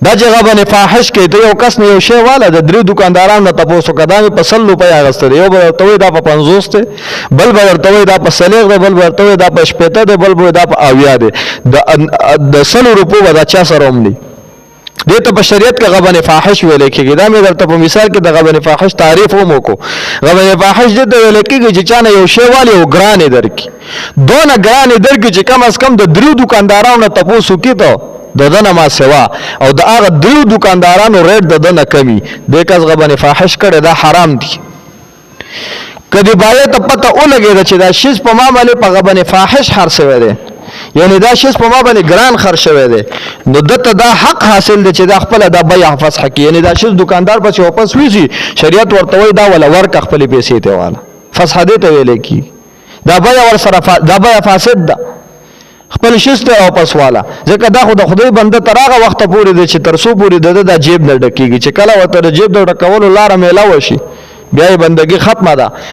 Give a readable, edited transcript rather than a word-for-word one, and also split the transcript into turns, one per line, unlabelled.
دا چې غبن فاحش کې ته یو کس نه یو شی والا د درې دکاندارانو نه تاسو کدان په 100 روپیا اغسته یو به ورته دا په 50 ته بل به ورته دا په 30 ده بل ورته دا په 70 ده بل به دا په 80 ده د 100 روپو به دا چا سره ومني دته په شریعت کې غبن فاحش ویل کېږي دا مې درته په مثال کې د غبن فاحش تعریف هم وکړو غبن فاحش د ویل کېږي چې چانه یو شی والی او ګران درکې دونه ګران درکې چې کم از کم د درو دکاندارانو نه تاسو کې ته ددنه ما سوا او د هغه درو دکاندارانو ریټ ددنه کمی د کس غبن فاحش کړي دا حرام دي کدی باید ته پته ولګي چې دا شیز په ما باندې په غبن فاحش هر څه دی یعنی دا شیز په ما باندې ګران خرڅ شوی دی نو دته دا حق حاصل دی چې دا خپل دا بیع فسخ کی یعنی دا شیز دکاندار په واپس ویسي شریعت ورته وای دا ولا ورک خپل پیسې ته والا فسخ دې ته ویل کی دا بیع ور سره دا بیع فاسد ده خپل شیز ته واپس والا ځکه دا خو د خدای بنده تر هغه وخت پورې دی چې ترسو پورې د جیب نه ډکیږي چې کله وته جیب د ډکولو لار میلاو شي بیا بندگی ختمه ده